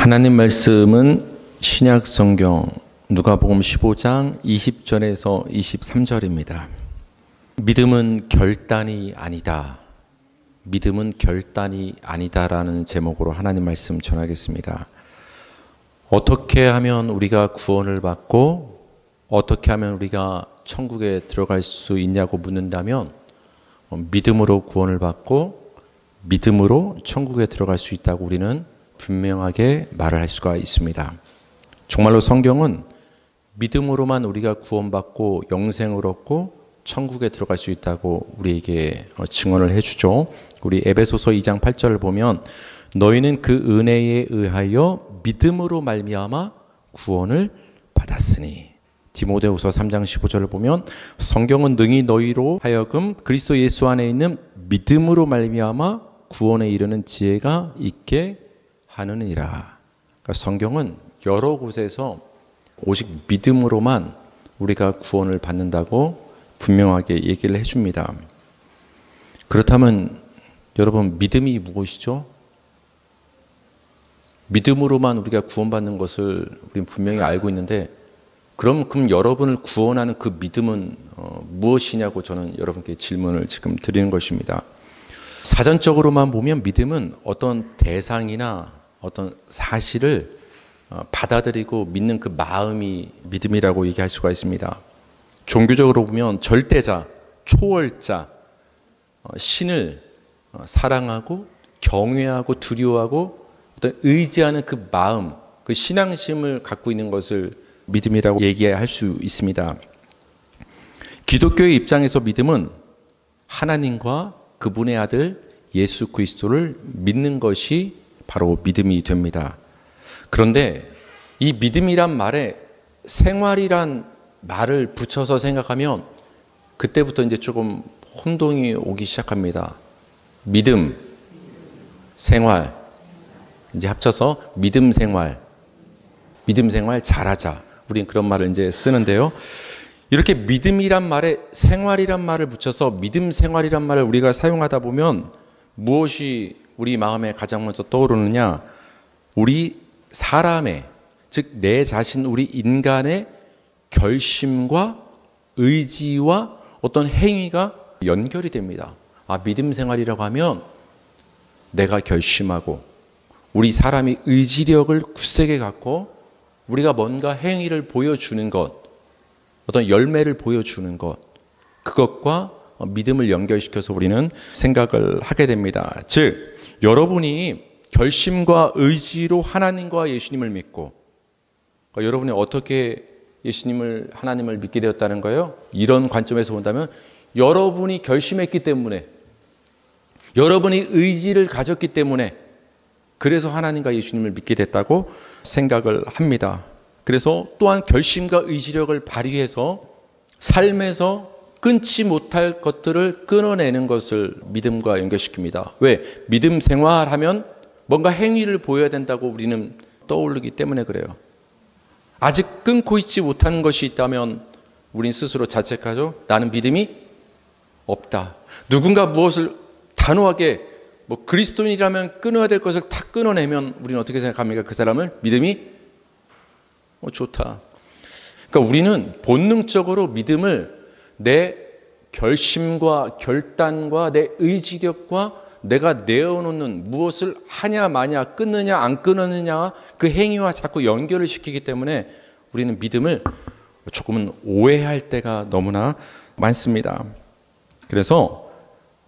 하나님 말씀은 신약 성경 누가복음 15장 20절에서 23절입니다. 믿음은 결단이 아니다. 믿음은 결단이 아니다라는 제목으로 하나님 말씀 전하겠습니다. 어떻게 하면 우리가 구원을 받고 어떻게 하면 우리가 천국에 들어갈 수 있냐고 묻는다면 믿음으로 구원을 받고 믿음으로 천국에 들어갈 수 있다고 우리는 분명하게 말을 할 수가 있습니다. 정말로 성경은 믿음으로만 우리가 구원받고 영생을 얻고 천국에 들어갈 수 있다고 우리에게 증언을 해주죠. 우리 에베소서 2장 8절을 보면 너희는 그 은혜에 의하여 믿음으로 말미암아 구원을 받았으니, 디모데후서 3장 15절을 보면 성경은 능히 너희로 하여금 그리스도 예수 안에 있는 믿음으로 말미암아 구원에 이르는 지혜가 있게 하느니라. 그러니까 성경은 여러 곳에서 오직 믿음으로만 우리가 구원을 받는다고 분명하게 얘기를 해줍니다. 그렇다면 여러분, 믿음이 무엇이죠? 믿음으로만 우리가 구원받는 것을 우리는 분명히 알고 있는데, 그럼 여러분을 구원하는 그 믿음은 무엇이냐고 저는 여러분께 질문을 지금 드리는 것입니다. 사전적으로만 보면 믿음은 어떤 대상이나 어떤 사실을 받아들이고 믿는 그 마음이 믿음이라고 얘기할 수가 있습니다. 종교적으로 보면 절대자, 초월자, 신을 사랑하고 경외하고 두려워하고 어떤 의지하는 그 마음, 그 신앙심을 갖고 있는 것을 믿음이라고 얘기할 수 있습니다. 기독교의 입장에서 믿음은 하나님과 그분의 아들 예수 그리스도를 믿는 것이 바로 믿음이 됩니다. 그런데 이 믿음이란 말에 생활이란 말을 붙여서 생각하면 그때부터 이제 조금 혼동이 오기 시작합니다. 믿음, 생활, 이제 합쳐서 믿음 생활 잘하자. 우린 그런 말을 이제 쓰는데요. 이렇게 믿음이란 말에 생활이란 말을 붙여서 믿음 생활이란 말을 우리가 사용하다 보면 무엇이 우리 마음에 가장 먼저 떠오르느냐? 우리 사람의, 즉 내 자신, 우리 인간의 결심과 의지와 어떤 행위가 연결이 됩니다. 믿음 생활이라고 하면 내가 결심하고 우리 사람이 의지력을 굳세게 갖고 우리가 뭔가 행위를 보여주는 것, 어떤 열매를 보여주는 것, 그것과 믿음을 연결시켜서 우리는 생각을 하게 됩니다. 즉 여러분이 결심과 의지로 하나님과 예수님을 믿고, 그러니까 여러분이 어떻게 예수님을, 하나님을 믿게 되었다는 거예요? 이런 관점에서 본다면 여러분이 결심했기 때문에, 여러분이 의지를 가졌기 때문에, 그래서 하나님과 예수님을 믿게 됐다고 생각을 합니다. 그래서 또한 결심과 의지력을 발휘해서 삶에서 끊지 못할 것들을 끊어내는 것을 믿음과 연결시킵니다. 왜? 믿음 생활하면 뭔가 행위를 보여야 된다고 우리는 떠오르기 때문에 그래요. 아직 끊고 있지 못하는 것이 있다면 우린 스스로 자책하죠. 나는 믿음이 없다. 누군가 무엇을 단호하게 그리스도인이라면 끊어야 될 것을 다 끊어내면 우리는 어떻게 생각합니까? 그 사람을 믿음이 좋다. 그러니까 우리는 본능적으로 믿음을 내 결심과 결단과 내 의지력과 내가 내어놓는 무엇을 하냐 마냐, 끊느냐 안 끊느냐, 그 행위와 자꾸 연결을 시키기 때문에 우리는 믿음을 조금은 오해할 때가 너무나 많습니다. 그래서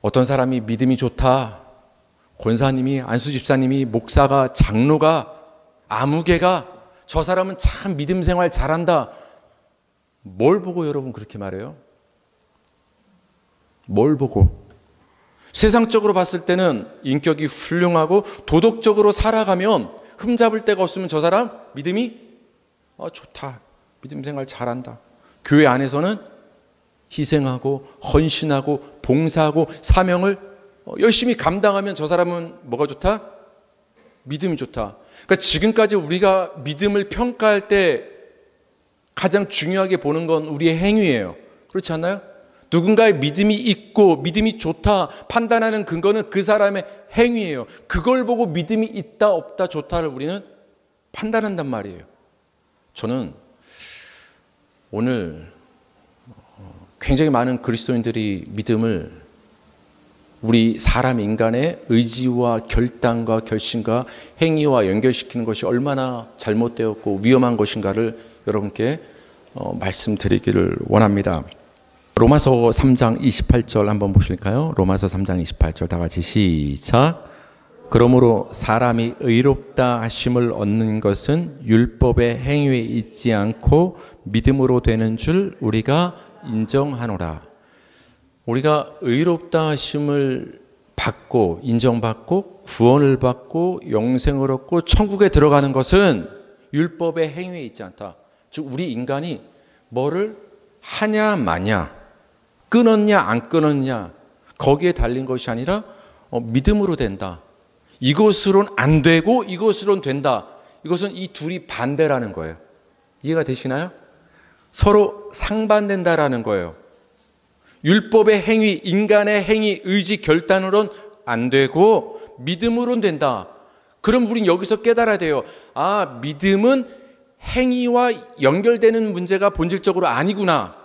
어떤 사람이 믿음이 좋다, 권사님이, 안수집사님이, 목사가, 장로가, 아무개가, 저 사람은 참 믿음 생활 잘한다. 뭘 보고 여러분 그렇게 말해요? 뭘 보고? 세상적으로 봤을 때는 인격이 훌륭하고 도덕적으로 살아가면 흠잡을 데가 없으면 저 사람 믿음이 좋다. 믿음 생활 잘한다. 교회 안에서는 희생하고 헌신하고 봉사하고 사명을 열심히 감당하면 저 사람은 뭐가 좋다? 믿음이 좋다. 그러니까 지금까지 우리가 믿음을 평가할 때 가장 중요하게 보는 건 우리의 행위예요. 그렇지 않나요? 누군가의 믿음이 있고 믿음이 좋다 판단하는 근거는 그 사람의 행위예요. 그걸 보고 믿음이 있다 없다 좋다를 우리는 판단한단 말이에요. 저는 오늘 굉장히 많은 그리스도인들이 믿음을 우리 사람 인간의 의지와 결단과 결심과 행위와 연결시키는 것이 얼마나 잘못되었고 위험한 것인가를 여러분께 말씀드리기를 원합니다. 로마서 3장 28절 한번 보실까요? 로마서 3장 28절 다 같이 시작. 그러므로 사람이 의롭다 하심을 얻는 것은 율법의 행위에 있지 않고 믿음으로 되는 줄 우리가 인정하노라. 우리가 의롭다 하심을 받고 인정받고 구원을 받고 영생을 얻고 천국에 들어가는 것은 율법의 행위에 있지 않다. 즉 우리 인간이 뭐를 하냐 마냐, 끊었냐 안 끊었냐 거기에 달린 것이 아니라 믿음으로 된다. 이것으로는 안 되고 이것으로는 된다. 이것은 이 둘이 반대라는 거예요. 이해가 되시나요? 서로 상반된다라는 거예요. 율법의 행위, 인간의 행위, 의지, 결단으로는 안 되고 믿음으로는 된다. 그럼 우린 여기서 깨달아야 돼요. 아, 믿음은 행위와 연결되는 문제가 본질적으로 아니구나.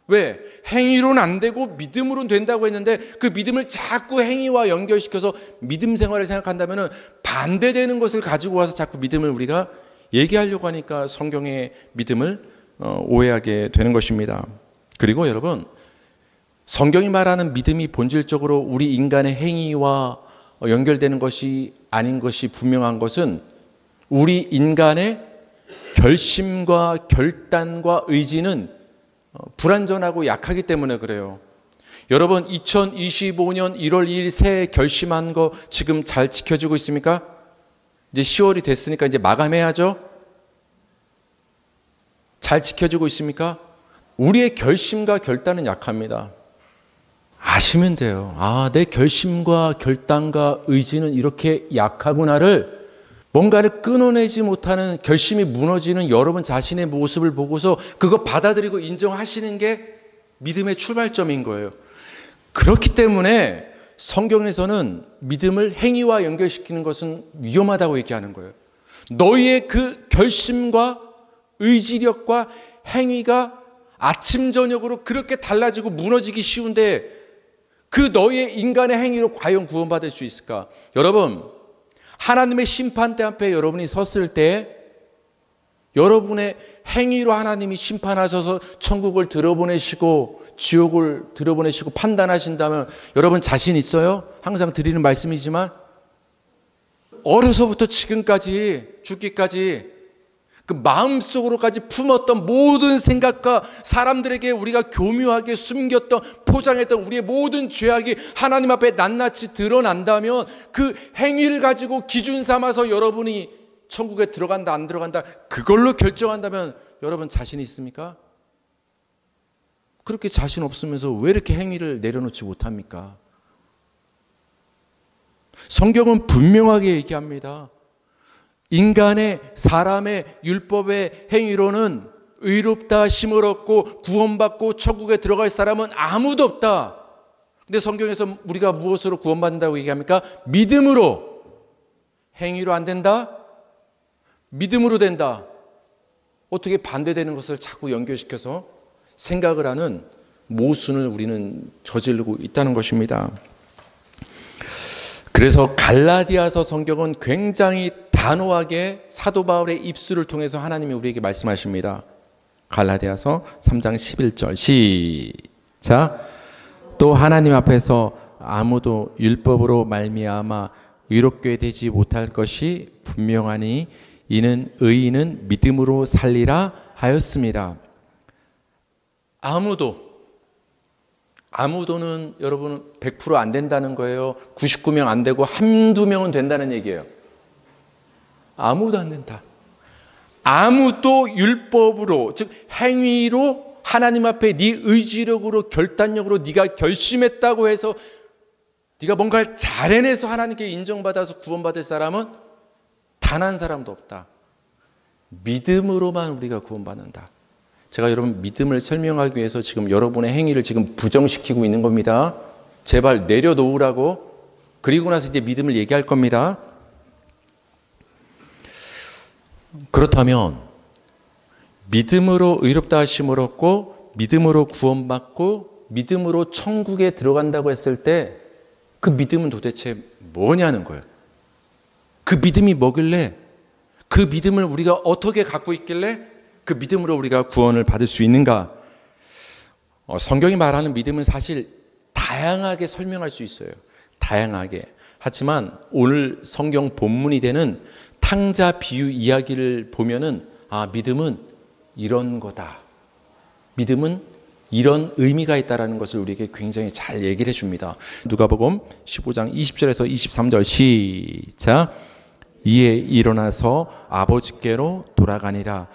왜? 행위로는 안 되고 믿음으로는 된다고 했는데 그 믿음을 자꾸 행위와 연결시켜서 믿음 생활을 생각한다면 반대되는 것을 가지고 와서 자꾸 믿음을 우리가 얘기하려고 하니까 성경의 믿음을 오해하게 되는 것입니다. 그리고 여러분, 성경이 말하는 믿음이 본질적으로 우리 인간의 행위와 연결되는 것이 아닌 것이 분명한 것은 우리 인간의 결심과 결단과 의지는 불완전하고 약하기 때문에 그래요. 여러분 2025년 1월 2일 새해 결심한 거 지금 잘 지켜지고 있습니까? 이제 10월이 됐으니까 이제 마감해야죠. 잘 지켜지고 있습니까? 우리의 결심과 결단은 약합니다. 아시면 돼요. 아, 내 결심과 결단과 의지는 이렇게 약하구나를 뭔가를 끊어내지 못하는 결심이 무너지는 여러분 자신의 모습을 보고서 그거 받아들이고 인정하시는 게 믿음의 출발점인 거예요. 그렇기 때문에 성경에서는 믿음을 행위와 연결시키는 것은 위험하다고 얘기하는 거예요. 너희의 그 결심과 의지력과 행위가 아침 저녁으로 그렇게 달라지고 무너지기 쉬운데 그 너희의 인간의 행위로 과연 구원받을 수 있을까? 여러분, 하나님의 심판대 앞에 여러분이 섰을 때 여러분의 행위로 하나님이 심판하셔서 천국을 들어보내시고 지옥을 들어보내시고 판단하신다면 여러분 자신 있어요? 항상 드리는 말씀이지만 어려서부터 지금까지 죽기까지 그 마음속으로까지 품었던 모든 생각과 사람들에게 우리가 교묘하게 숨겼던 포장했던 우리의 모든 죄악이 하나님 앞에 낱낱이 드러난다면 그 행위를 가지고 기준 삼아서 여러분이 천국에 들어간다 안 들어간다 그걸로 결정한다면 여러분 자신 있습니까? 그렇게 자신 없으면서 왜 이렇게 행위를 내려놓지 못합니까? 성경은 분명하게 얘기합니다. 인간의 사람의 율법의 행위로는 의롭다 힘을 얻고 구원받고 천국에 들어갈 사람은 아무도 없다. 근데 성경에서 우리가 무엇으로 구원받는다고 얘기합니까? 믿음으로. 행위로 안 된다? 믿음으로 된다. 어떻게 반대되는 것을 자꾸 연결시켜서 생각을 하는 모순을 우리는 저지르고 있다는 것입니다. 그래서 갈라디아서 성경은 굉장히 단호하게 사도 바울의 입술을 통해서 하나님이 우리에게 말씀하십니다. 갈라디아서 3장 11절 시작. 또 하나님 앞에서 아무도 율법으로 말미암아 의롭게 되지 못할 것이 분명하니 이는 의인은 믿음으로 살리라 하였습니다. 아무도는 여러분 100% 안 된다는 거예요. 99명 안 되고 한두 명은 된다는 얘기예요. 아무도 안 된다. 아무도 율법으로 즉 행위로 하나님 앞에 네 의지력으로 결단력으로 네가 결심했다고 해서 네가 뭔가를 잘 해내서 하나님께 인정받아서 구원받을 사람은 단 한 사람도 없다. 믿음으로만 우리가 구원받는다. 제가 여러분 믿음을 설명하기 위해서 지금 여러분의 행위를 지금 부정시키고 있는 겁니다. 제발 내려놓으라고. 그리고 나서 이제 믿음을 얘기할 겁니다. 그렇다면 믿음으로 의롭다 하심을 얻고 믿음으로 구원받고 믿음으로 천국에 들어간다고 했을 때 그 믿음은 도대체 뭐냐는 거예요. 그 믿음이 뭐길래, 그 믿음을 우리가 어떻게 갖고 있길래 그 믿음으로 우리가 구원을 받을 수 있는가? 성경이 말하는 믿음은 사실 다양하게 설명할 수 있어요. 다양하게. 하지만 오늘 성경 본문이 되는 탕자 비유 이야기를 보면은 믿음은 이런 거다. 믿음은 이런 의미가 있다라는 것을 우리에게 굉장히 잘 얘기를 해줍니다. 누가복음 15장 20절에서 23절 시작. 이에 일어나서 아버지께로 돌아가니라.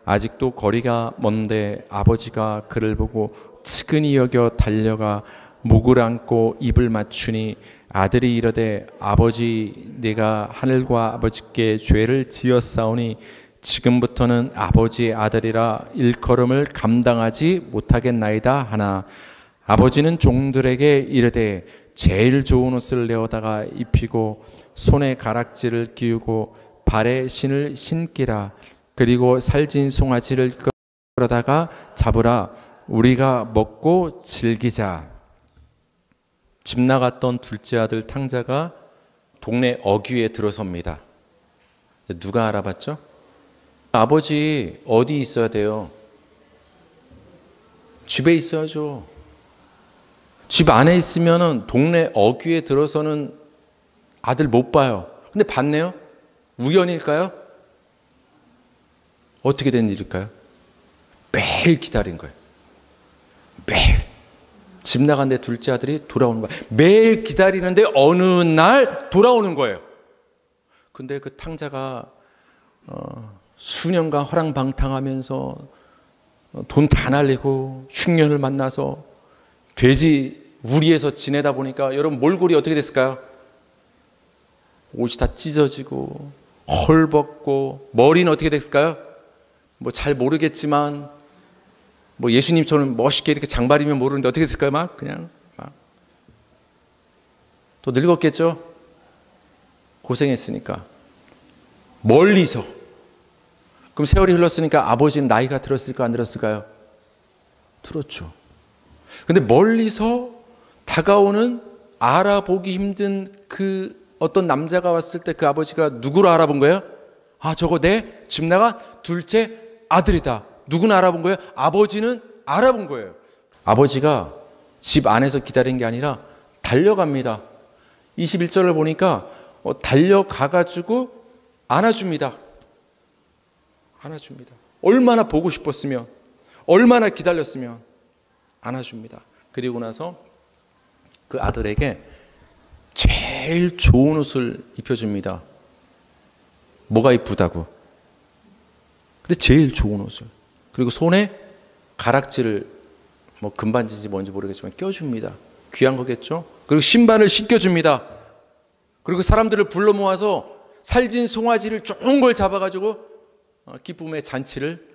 아직도 거리가 먼데 아버지가 그를 보고 측은히 여겨 달려가 목을 안고 입을 맞추니 아들이 이르되 아버지 내가 하늘과 아버지께 죄를 지었사오니 지금부터는 아버지의 아들이라 일컬음을 감당하지 못하겠나이다 하나 아버지는 종들에게 이르되 제일 좋은 옷을 내어다가 입히고 손에 가락지를 끼우고 발에 신을 신기라. 그리고 살진 송아지를 끌어다가 잡으라. 우리가 먹고 즐기자. 집 나갔던 둘째 아들 탕자가 동네 어귀에 들어섭니다. 누가 알아봤죠? 아버지 어디 있어야 돼요? 집에 있어야죠. 집 안에 있으면은 동네 어귀에 들어서는 아들 못 봐요. 근데 봤네요? 우연일까요? 어떻게 된 일일까요? 매일 기다린 거예요. 매일. 집 나간데 둘째 아들이 돌아오는 거예요. 매일 기다리는데 어느 날 돌아오는 거예요. 근데 그 탕자가 수년간 허랑방탕하면서 돈 다 날리고 흉년을 만나서 돼지 우리에서 지내다 보니까 여러분 몰골이 어떻게 됐을까요? 옷이 다 찢어지고 헐벗고 머리는 어떻게 됐을까요? 뭐 잘 모르겠지만 뭐 예수님처럼 멋있게 이렇게 장발이면 모르는데 어떻게 됐을까요? 막 그냥 또 늙었겠죠? 고생했으니까 멀리서. 그럼 세월이 흘렀으니까 아버지는 나이가 들었을까 안 들었을까요? 들었죠. 근데 멀리서 다가오는 알아보기 힘든 그 어떤 남자가 왔을 때 그 아버지가 누구로 알아본 거예요? 저거 내 집 나간 둘째 아들이다. 누구는 알아본 거예요? 아버지는 알아본 거예요. 아버지가 집 안에서 기다린 게 아니라 달려갑니다. 21절을 보니까 달려가가지고 안아줍니다. 안아줍니다. 얼마나 보고 싶었으면, 얼마나 기다렸으면 안아줍니다. 그리고 나서 그 아들에게 제일 좋은 옷을 입혀줍니다. 뭐가 이쁘다고? 근데 제일 좋은 옷을. 그리고 손에 가락지를 뭐 금반지인지 뭔지 모르겠지만 껴줍니다. 귀한 거겠죠? 그리고 신발을 신겨줍니다. 그리고 사람들을 불러 모아서 살진 송아지를 좋은 걸 잡아가지고 기쁨의 잔치를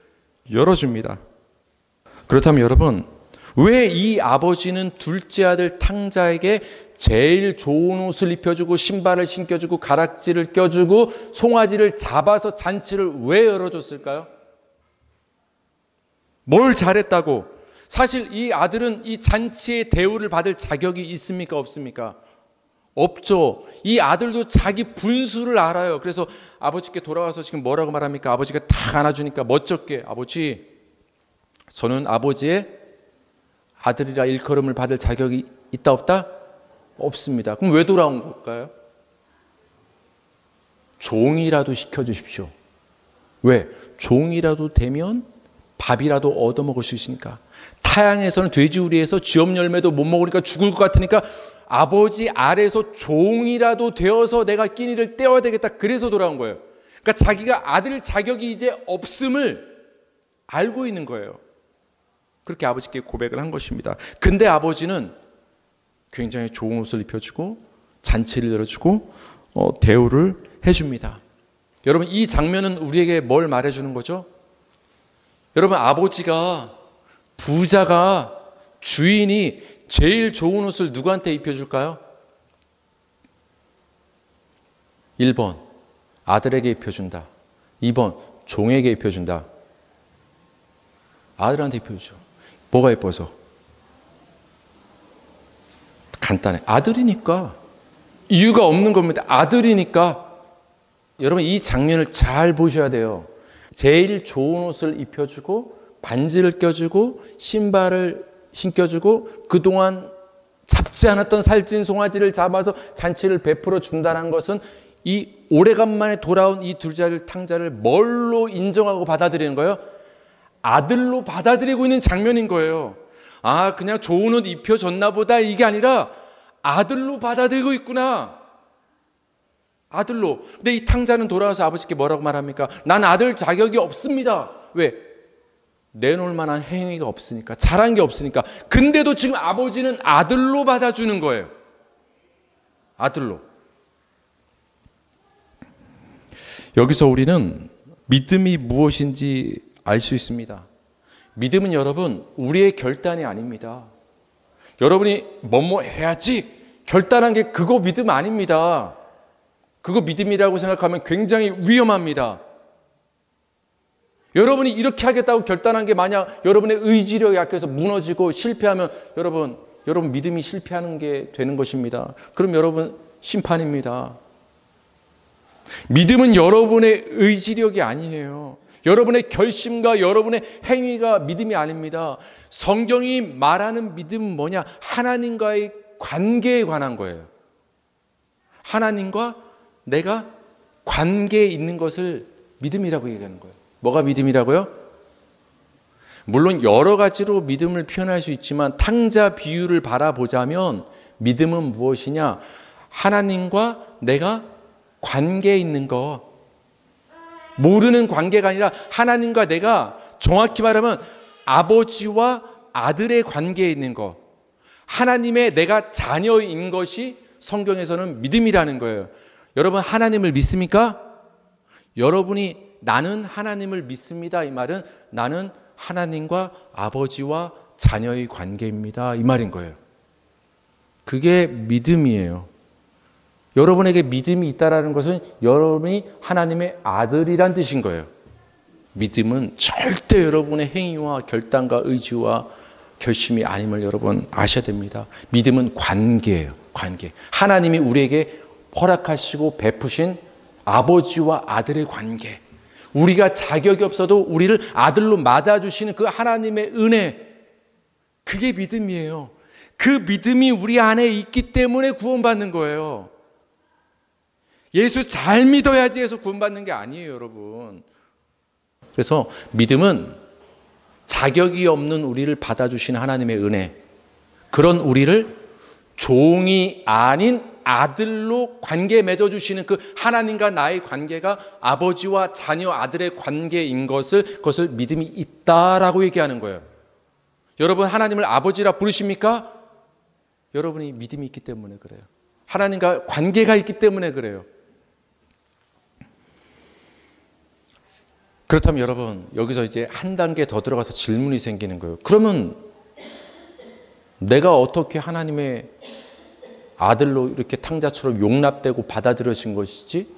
열어줍니다. 그렇다면 여러분, 왜 이 아버지는 둘째 아들 탕자에게 제일 좋은 옷을 입혀주고 신발을 신겨주고 가락지를 껴주고 송아지를 잡아서 잔치를 왜 열어줬을까요? 뭘 잘했다고? 사실 이 아들은 이 잔치의 대우를 받을 자격이 있습니까? 없습니까? 없죠. 이 아들도 자기 분수를 알아요. 그래서 아버지께 돌아와서 지금 뭐라고 말합니까? 아버지가 다 안아주니까 멋쩍게, 아버지, 저는 아버지의 아들이라 일컬음을 받을 자격이 있다 없다? 없습니다. 그럼 왜 돌아온 걸까요? 종이라도 시켜주십시오. 왜? 종이라도 되면 밥이라도 얻어먹을 수 있으니까. 타양에서는 돼지우리에서 쥐업 열매도 못 먹으니까 죽을 것 같으니까 아버지 아래에서 종이라도 되어서 내가 끼니를 때워야 되겠다. 그래서 돌아온 거예요. 그러니까 자기가 아들 자격이 이제 없음을 알고 있는 거예요. 그렇게 아버지께 고백을 한 것입니다. 근데 아버지는 굉장히 좋은 옷을 입혀주고 잔치를 열어주고 대우를 해줍니다. 여러분, 이 장면은 우리에게 뭘 말해주는 거죠? 여러분, 아버지가, 부자가, 주인이 제일 좋은 옷을 누구한테 입혀줄까요? 1번 아들에게 입혀준다. 2번 종에게 입혀준다. 아들한테 입혀주죠. 뭐가 예뻐서? 간단해. 아들이니까. 이유가 없는 겁니다. 아들이니까. 여러분 이 장면을 잘 보셔야 돼요. 제일 좋은 옷을 입혀주고 반지를 껴주고 신발을 신겨주고 그동안 잡지 않았던 살찐 송아지를 잡아서 잔치를 베풀어 준다는 것은 이 오래간만에 돌아온 이 둘째 탕자를 뭘로 인정하고 받아들이는 거예요? 아들로 받아들이고 있는 장면인 거예요. 아, 그냥 좋은 옷 입혀줬나 보다 이게 아니라 아들로 받아들이고 있구나. 아들로. 근데 이 탕자는 돌아와서 아버지께 뭐라고 말합니까? 난 아들 자격이 없습니다. 왜? 내놓을 만한 행위가 없으니까, 잘한 게 없으니까. 근데도 지금 아버지는 아들로 받아주는 거예요. 아들로. 여기서 우리는 믿음이 무엇인지 알 수 있습니다. 믿음은 여러분 우리의 결단이 아닙니다. 여러분이 뭐뭐 해야지 결단한 게 그거 믿음 아닙니다. 그거 믿음이라고 생각하면 굉장히 위험합니다. 여러분이 이렇게 하겠다고 결단한 게 만약 여러분의 의지력이 약해서 무너지고 실패하면 여러분 믿음이 실패하는 게 되는 것입니다. 그럼 여러분 심판입니다. 믿음은 여러분의 의지력이 아니에요. 여러분의 결심과 여러분의 행위가 믿음이 아닙니다. 성경이 말하는 믿음은 뭐냐? 하나님과의 관계에 관한 거예요. 하나님과 내가 관계에 있는 것을 믿음이라고 얘기하는 거예요. 뭐가 믿음이라고요? 물론 여러 가지로 믿음을 표현할 수 있지만 탕자 비유를 바라보자면 믿음은 무엇이냐? 하나님과 내가 관계에 있는 거. 모르는 관계가 아니라 하나님과 내가 정확히 말하면 아버지와 아들의 관계에 있는 것. 하나님의 내가 자녀인 것이 성경에서는 믿음이라는 거예요. 여러분 하나님을 믿습니까? 여러분이 나는 하나님을 믿습니다. 이 말은 나는 하나님과 아버지와 자녀의 관계입니다. 이 말인 거예요. 그게 믿음이에요. 여러분에게 믿음이 있다는 것은 여러분이 하나님의 아들이란 뜻인 거예요. 믿음은 절대 여러분의 행위와 결단과 의지와 결심이 아님을 여러분 아셔야 됩니다. 믿음은 관계예요. 관계. 하나님이 우리에게 허락하시고 베푸신 아버지와 아들의 관계. 우리가 자격이 없어도 우리를 아들로 맞아주시는 그 하나님의 은혜. 그게 믿음이에요. 그 믿음이 우리 안에 있기 때문에 구원받는 거예요. 예수 잘 믿어야지 해서 구원받는 게 아니에요, 여러분. 그래서 믿음은 자격이 없는 우리를 받아주시는 하나님의 은혜. 그런 우리를 종이 아닌 아들로 관계 맺어주시는 그 하나님과 나의 관계가 아버지와 자녀 아들의 관계인 그것을 믿음이 있다라고 얘기하는 거예요. 여러분 하나님을 아버지라 부르십니까? 여러분이 믿음이 있기 때문에 그래요. 하나님과 관계가 있기 때문에 그래요. 그렇다면 여러분 여기서 이제 한 단계 더 들어가서 질문이 생기는 거예요. 그러면 내가 어떻게 하나님의 아들로 이렇게 탕자처럼 용납되고 받아들여진 것이지?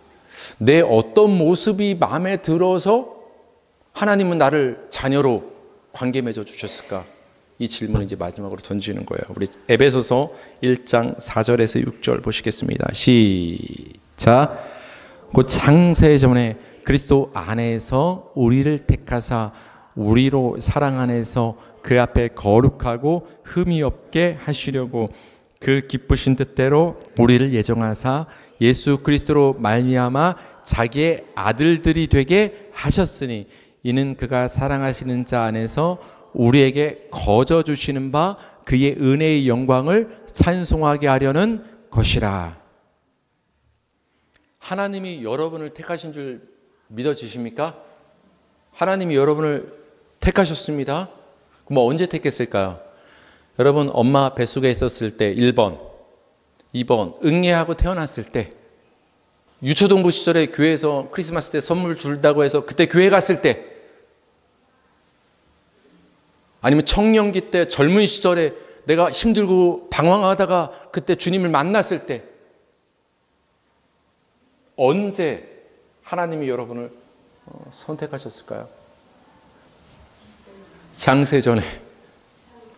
내 어떤 모습이 마음에 들어서 하나님은 나를 자녀로 관계 맺어 주셨을까? 이 질문을 이제 마지막으로 던지는 거예요. 우리 에베소서 1장 4절에서 6절 보시겠습니다. 시작. 곧 창세 전에 그리스도 안에서 우리를 택하사 우리로 사랑 안에서 그 앞에 거룩하고 흠이 없게 하시려고 그 기쁘신 뜻대로 우리를 예정하사 예수 그리스도로 말미암아 자기의 아들들이 되게 하셨으니 이는 그가 사랑하시는 자 안에서 우리에게 거저 주시는 바 그의 은혜의 영광을 찬송하게 하려는 것이라. 하나님이 여러분을 택하신 줄 믿어지십니까? 하나님이 여러분을 택하셨습니다. 그럼 언제 택했을까요? 여러분 엄마 뱃속에 있었을 때 1번, 2번 응애하고 태어났을 때, 유초동부 시절에 교회에서 크리스마스 때 선물 준다고 해서 그때 교회 갔을 때, 아니면 청년기 때 젊은 시절에 내가 힘들고 방황하다가 그때 주님을 만났을 때, 언제 하나님이 여러분을 선택하셨을까요? 창세전에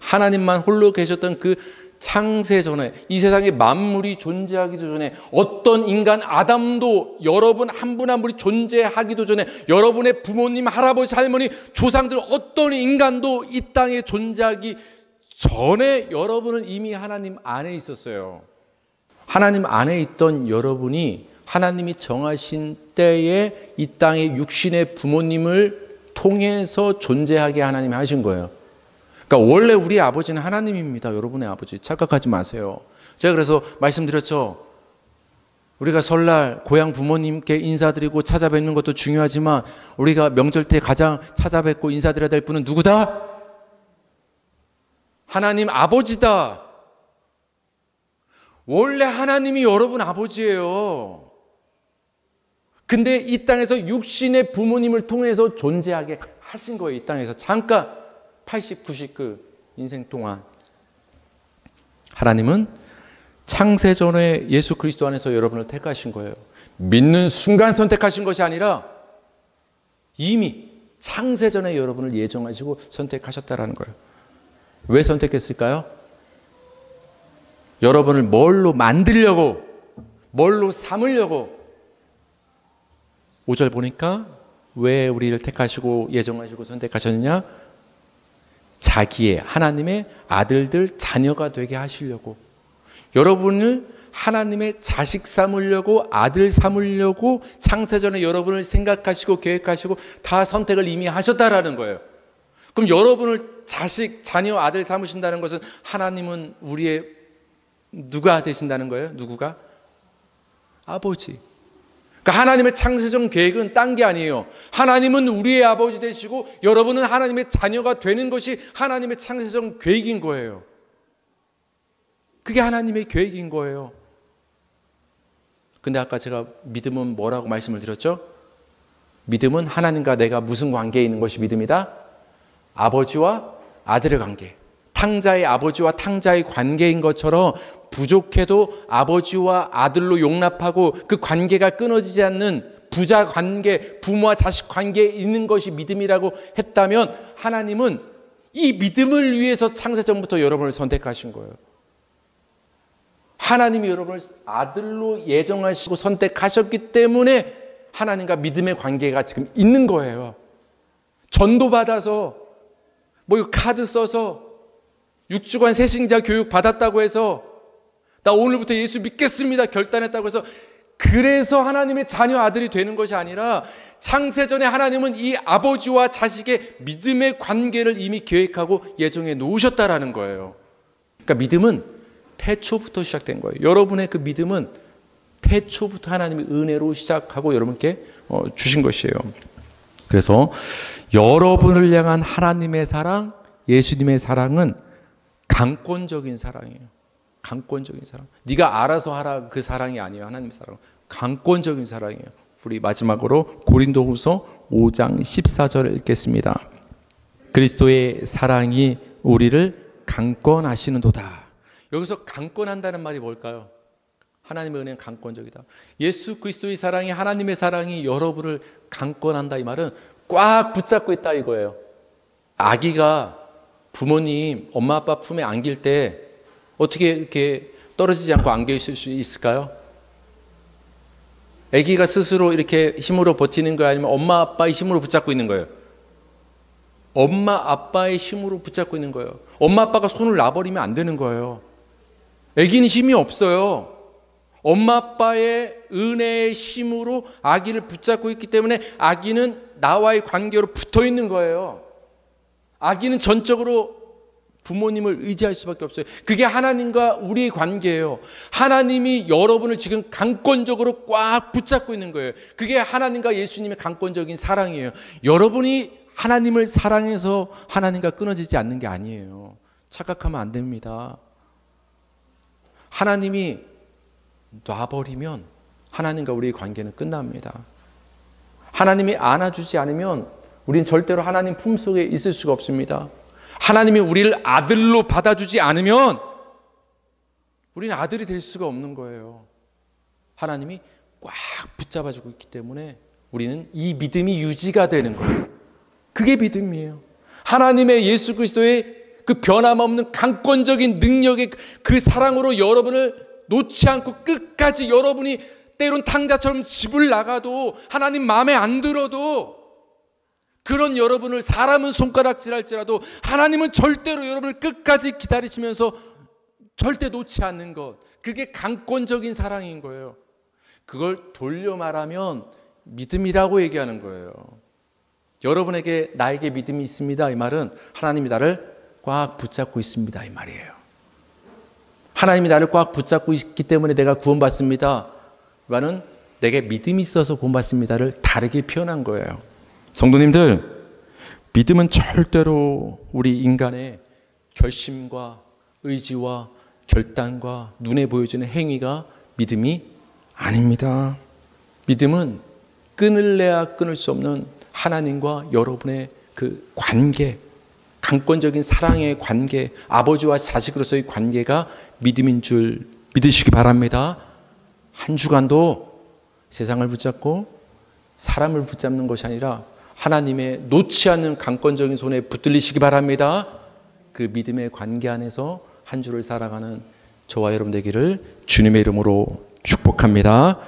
하나님만 홀로 계셨던 그 창세전에, 이 세상에 만물이 존재하기도 전에, 어떤 인간 아담도 여러분 한 분 한 분이 존재하기도 전에, 여러분의 부모님, 할아버지, 할머니, 조상들 어떤 인간도 이 땅에 존재하기 전에 여러분은 이미 하나님 안에 있었어요. 하나님 안에 있던 여러분이 하나님이 정하신 때에 이 땅에 육신의 부모님을 통해서 존재하게 하나님이 하신 거예요. 그러니까 원래 우리 아버지는 하나님입니다. 여러분의 아버지 착각하지 마세요. 제가 그래서 말씀드렸죠. 우리가 설날 고향 부모님께 인사드리고 찾아뵙는 것도 중요하지만 우리가 명절 때 가장 찾아뵙고 인사드려야 될 분은 누구다? 하나님 아버지다. 원래 하나님이 여러분 아버지예요. 근데 이 땅에서 육신의 부모님을 통해서 존재하게 하신 거예요. 이 땅에서 잠깐 80, 90 그 인생 동안. 하나님은 창세전에 예수 그리스도 안에서 여러분을 택하신 거예요. 믿는 순간 선택하신 것이 아니라 이미 창세전에 여러분을 예정하시고 선택하셨다라는 거예요. 왜 선택했을까요? 여러분을 뭘로 만들려고, 뭘로 삼으려고. 5절 보니까 왜 우리를 택하시고 예정하시고 선택하셨느냐? 자기의 하나님의 아들들 자녀가 되게 하시려고, 여러분을 하나님의 자식 삼으려고, 아들 삼으려고 창세전에 여러분을 생각하시고 계획하시고 다 선택을 이미 하셨다라는 거예요. 그럼 여러분을 자식, 자녀, 아들 삼으신다는 것은 하나님은 우리의 누가 되신다는 거예요? 누구가? 아버지. 그러니까 하나님의 창세전 계획은 딴 게 아니에요. 하나님은 우리의 아버지 되시고 여러분은 하나님의 자녀가 되는 것이 하나님의 창세전 계획인 거예요. 그게 하나님의 계획인 거예요. 근데 아까 제가 믿음은 뭐라고 말씀을 드렸죠? 믿음은 하나님과 내가 무슨 관계에 있는 것이 믿음이다? 아버지와 아들의 관계. 탕자의 아버지와 탕자의 관계인 것처럼 부족해도 아버지와 아들로 용납하고 그 관계가 끊어지지 않는 부자 관계, 부모와 자식 관계에 있는 것이 믿음이라고 했다면 하나님은 이 믿음을 위해서 창세전부터 여러분을 선택하신 거예요. 하나님이 여러분을 아들로 예정하시고 선택하셨기 때문에 하나님과 믿음의 관계가 지금 있는 거예요. 전도받아서 뭐 이거 카드 써서 6주간 새신자 교육 받았다고 해서 나 오늘부터 예수 믿겠습니다 결단했다고 해서 그래서 하나님의 자녀 아들이 되는 것이 아니라 창세전에 하나님은 이 아버지와 자식의 믿음의 관계를 이미 계획하고 예정해 놓으셨다라는 거예요. 그러니까 믿음은 태초부터 시작된 거예요. 여러분의 그 믿음은 태초부터 하나님의 은혜로 시작하고 여러분께 주신 것이에요. 그래서 여러분을 향한 하나님의 사랑, 예수님의 사랑은 강권적인 사랑이에요. 강권적인 사랑. 네가 알아서 하라 그 사랑이 아니에요. 하나님의 사랑은 강권적인 사랑이에요. 우리 마지막으로 고린도후서 5장 14절을 읽겠습니다. 그리스도의 사랑이 우리를 강권하시는도다. 여기서 강권한다는 말이 뭘까요? 하나님의 은혜는 강권적이다. 예수 그리스도의 사랑이, 하나님의 사랑이 여러분을 강권한다, 이 말은 꽉 붙잡고 있다 이거예요. 아기가 부모님, 엄마 아빠 품에 안길 때 어떻게 이렇게 떨어지지 않고 안겨 있을 수 있을까요? 아기가 스스로 이렇게 힘으로 버티는 거예요? 아니면 엄마 아빠의 힘으로 붙잡고 있는 거예요? 엄마 아빠의 힘으로 붙잡고 있는 거예요. 엄마 아빠가 손을 놔버리면 안 되는 거예요. 아기는 힘이 없어요. 엄마 아빠의 은혜의 힘으로 아기를 붙잡고 있기 때문에 아기는 나와의 관계로 붙어 있는 거예요. 아기는 전적으로 부모님을 의지할 수밖에 없어요. 그게 하나님과 우리의 관계예요. 하나님이 여러분을 지금 강권적으로 꽉 붙잡고 있는 거예요. 그게 하나님과 예수님의 강권적인 사랑이에요. 여러분이 하나님을 사랑해서 하나님과 끊어지지 않는 게 아니에요. 착각하면 안 됩니다. 하나님이 놔버리면 하나님과 우리의 관계는 끝납니다. 하나님이 안아주지 않으면 우리는 절대로 하나님 품속에 있을 수가 없습니다. 하나님이 우리를 아들로 받아주지 않으면 우리는 아들이 될 수가 없는 거예요. 하나님이 꽉 붙잡아주고 있기 때문에 우리는 이 믿음이 유지가 되는 거예요. 그게 믿음이에요. 하나님의 예수 그리스도의 그 변함없는 강권적인 능력의 그 사랑으로 여러분을 놓지 않고 끝까지, 여러분이 때론 탕자처럼 집을 나가도 하나님 마음에 안 들어도 그런 여러분을 사람은 손가락질할지라도 하나님은 절대로 여러분을 끝까지 기다리시면서 절대 놓지 않는 것, 그게 강권적인 사랑인 거예요. 그걸 돌려 말하면 믿음이라고 얘기하는 거예요. 여러분에게 나에게 믿음이 있습니다, 이 말은 하나님이 나를 꽉 붙잡고 있습니다, 이 말이에요. 하나님이 나를 꽉 붙잡고 있기 때문에 내가 구원받습니다, 이 말은 내게 믿음이 있어서 구원받습니다를 다르게 표현한 거예요. 성도님들, 믿음은 절대로 우리 인간의 결심과 의지와 결단과 눈에 보여지는 행위가 믿음이 아닙니다. 믿음은 끊을래야 끊을 수 없는 하나님과 여러분의 그 관계, 강권적인 사랑의 관계, 아버지와 자식으로서의 관계가 믿음인 줄 믿으시기 바랍니다. 한 주간도 세상을 붙잡고 사람을 붙잡는 것이 아니라 하나님의 놓지 않는 강권적인 손에 붙들리시기 바랍니다. 그 믿음의 관계 안에서 한 주를 살아가는 저와 여러분 되기를 주님의 이름으로 축복합니다.